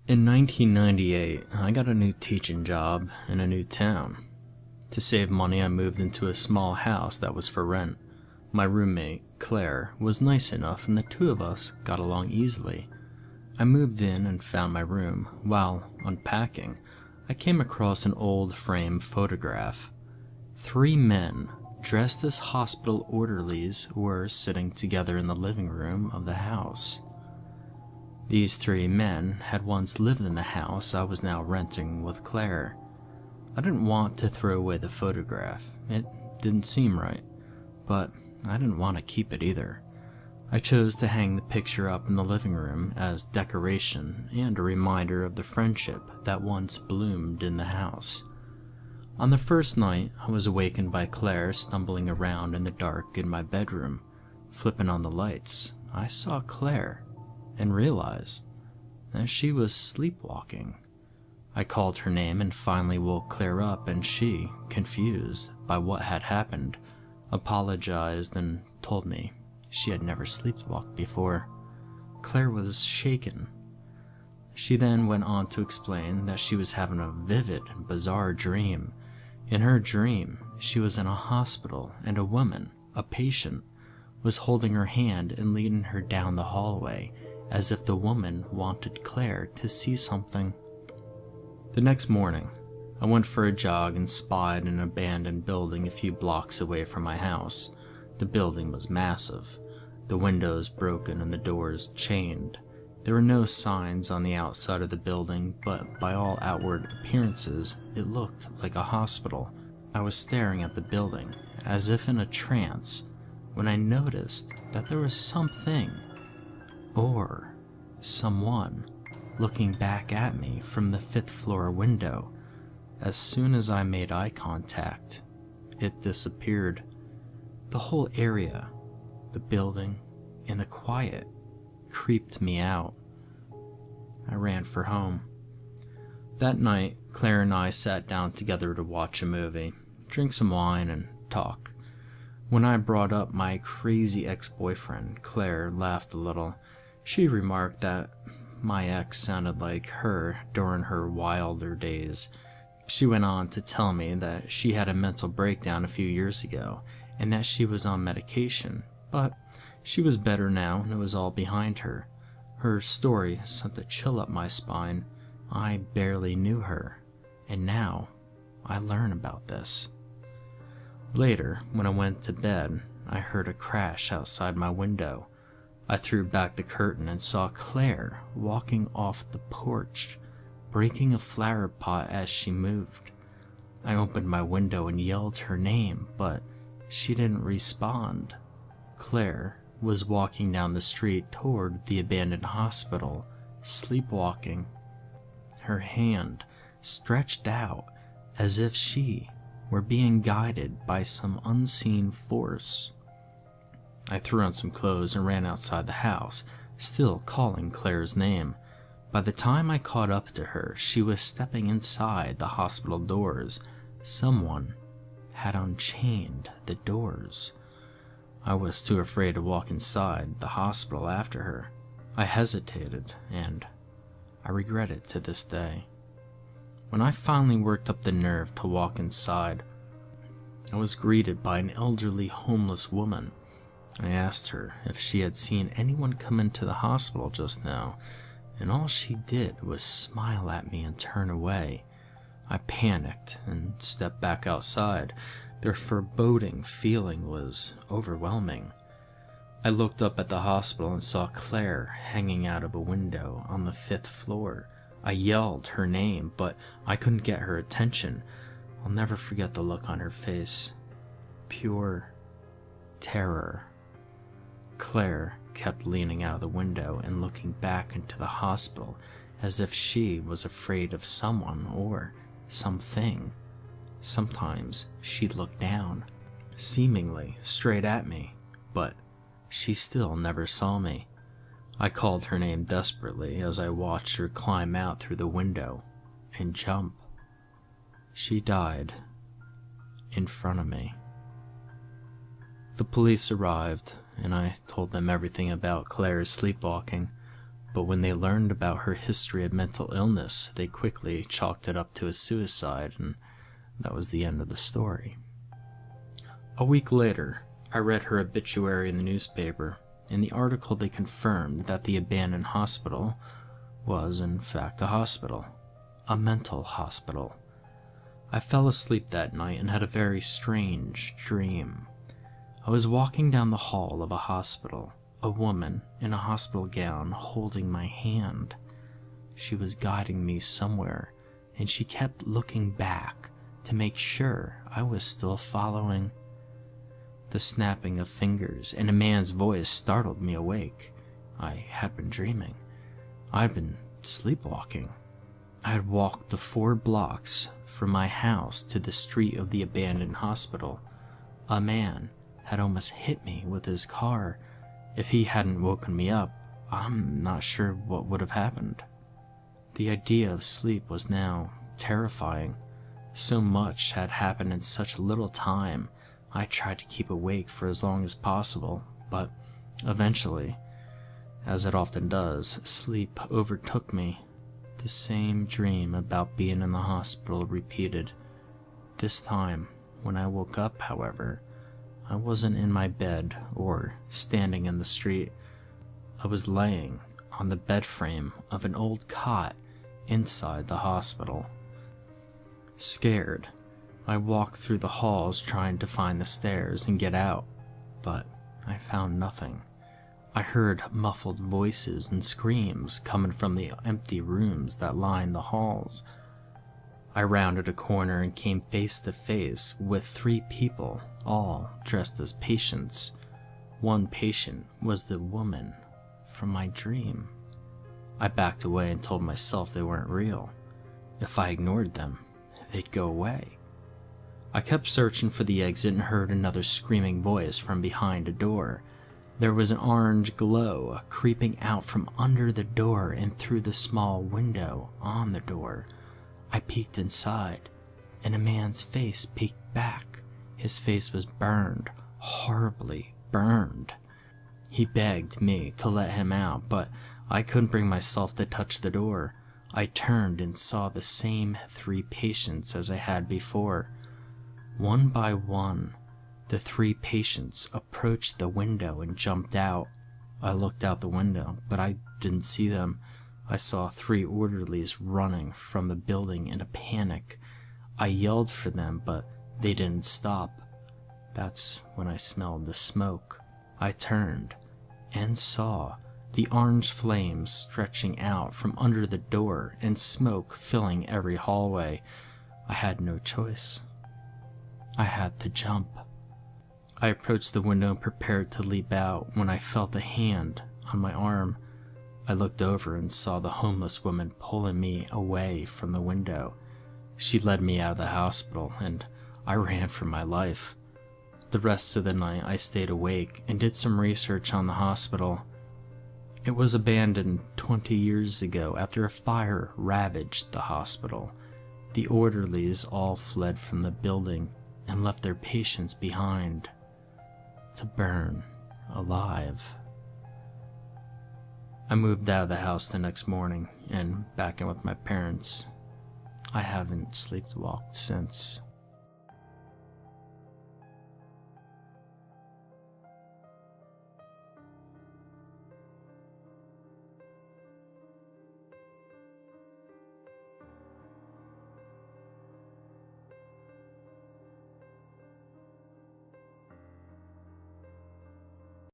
In 1998, I got a new teaching job in a new town. To save money, I moved into a small house that was for rent. My roommate, Claire, was nice enough and the two of us got along easily. I moved in and found my room. While unpacking, I came across an old frame photograph. 3 men, dressed as hospital orderlies, were sitting together in the living room of the house. These 3 men had once lived in the house I was now renting with Claire. I didn't want to throw away the photograph. It didn't seem right, but I didn't want to keep it either. I chose to hang the picture up in the living room as decoration and a reminder of the friendship that once bloomed in the house. On the first night, I was awakened by Claire stumbling around in the dark in my bedroom. Flipping on the lights, I saw Claire and realized that she was sleepwalking. I called her name and finally woke Claire up, and she, confused by what had happened, apologized and told me she had never sleepwalked before. Claire was shaken. She then went on to explain that she was having a vivid and bizarre dream. In her dream, she was in a hospital and a woman, a patient, was holding her hand and leading her down the hallway as if the woman wanted Claire to see something. The next morning, I went for a jog and spied an abandoned building a few blocks away from my house. The building was massive, the windows broken and the doors chained. There were no signs on the outside of the building, but by all outward appearances, it looked like a hospital. I was staring at the building, as if in a trance, when I noticed that there was something, or someone, looking back at me from the 5th floor window. As soon as I made eye contact, it disappeared. The whole area, the building, and the quiet creeped me out. I ran for home. That night, Claire and I sat down together to watch a movie, drink some wine, and talk. When I brought up my crazy ex-boyfriend, Claire laughed a little. She remarked that my ex sounded like her during her wilder days. She went on to tell me that she had a mental breakdown a few years ago and that she was on medication, but she was better now and it was all behind her. Her story sent a chill up my spine. I barely knew her, and now I learn about this. Later, when I went to bed, I heard a crash outside my window. I threw back the curtain and saw Claire walking off the porch, breaking a flower pot as she moved. I opened my window and yelled her name, but she didn't respond. Claire was walking down the street toward the abandoned hospital, sleepwalking. Her hand stretched out as if she were being guided by some unseen force. I threw on some clothes and ran outside the house, still calling Claire's name. By the time I caught up to her, she was stepping inside the hospital doors. Someone had unchained the doors. I was too afraid to walk inside the hospital after her. I hesitated, and I regret it to this day. When I finally worked up the nerve to walk inside, I was greeted by an elderly homeless woman. I asked her if she had seen anyone come into the hospital just now, and all she did was smile at me and turn away. I panicked and stepped back outside. The foreboding feeling was overwhelming. I looked up at the hospital and saw Claire hanging out of a window on the 5th floor. I yelled her name, but I couldn't get her attention. I'll never forget the look on her face. Pure terror. Claire kept leaning out of the window and looking back into the hospital as if she was afraid of someone or something. Sometimes she'd look down, seemingly straight at me, but she still never saw me. I called her name desperately as I watched her climb out through the window and jump. She died in front of me. The police arrived, and I told them everything about Claire's sleepwalking, but when they learned about her history of mental illness, they quickly chalked it up to a suicide, and that was the end of the story. A week later, I read her obituary in the newspaper. In the article, they confirmed that the abandoned hospital was, in fact, a hospital. A mental hospital. I fell asleep that night and had a very strange dream. I was walking down the hall of a hospital, a woman in a hospital gown holding my hand. She was guiding me somewhere, and she kept looking back to make sure I was still following. The snapping of fingers and a man's voice startled me awake. I had been dreaming. I had been sleepwalking. I had walked the 4 blocks from my house to the street of the abandoned hospital. A man had almost hit me with his car. If he hadn't woken me up, I'm not sure what would have happened. The idea of sleep was now terrifying. So much had happened in such little time. I tried to keep awake for as long as possible, but eventually, as it often does, sleep overtook me. The same dream about being in the hospital repeated. This time, when I woke up, however, I wasn't in my bed or standing in the street. I was laying on the bed frame of an old cot inside the hospital. Scared, I walked through the halls trying to find the stairs and get out, but I found nothing. I heard muffled voices and screams coming from the empty rooms that lined the halls. I rounded a corner and came face to face with 3 people, all dressed as patients. One patient was the woman from my dream. I backed away and told myself they weren't real. If I ignored them, they'd go away. I kept searching for the exit and heard another screaming voice from behind a door. There was an orange glow creeping out from under the door and through the small window on the door. I peeked inside, and a man's face peeked back. His face was burned, horribly burned. He begged me to let him out, but I couldn't bring myself to touch the door. I turned and saw the same 3 patients as I had before. One by one, the 3 patients approached the window and jumped out. I looked out the window, but I didn't see them. I saw 3 orderlies running from the building in a panic. I yelled for them, but they didn't stop. That's when I smelled the smoke. I turned and saw the orange flames stretching out from under the door and smoke filling every hallway. I had no choice. I had to jump. I approached the window and prepared to leap out when I felt a hand on my arm. I looked over and saw the homeless woman pulling me away from the window. She led me out of the hospital, and I ran for my life. The rest of the night I stayed awake and did some research on the hospital. It was abandoned 20 years ago after a fire ravaged the hospital. The orderlies all fled from the building and left their patients behind to burn alive. I moved out of the house the next morning and back in with my parents. I haven't sleepwalked since.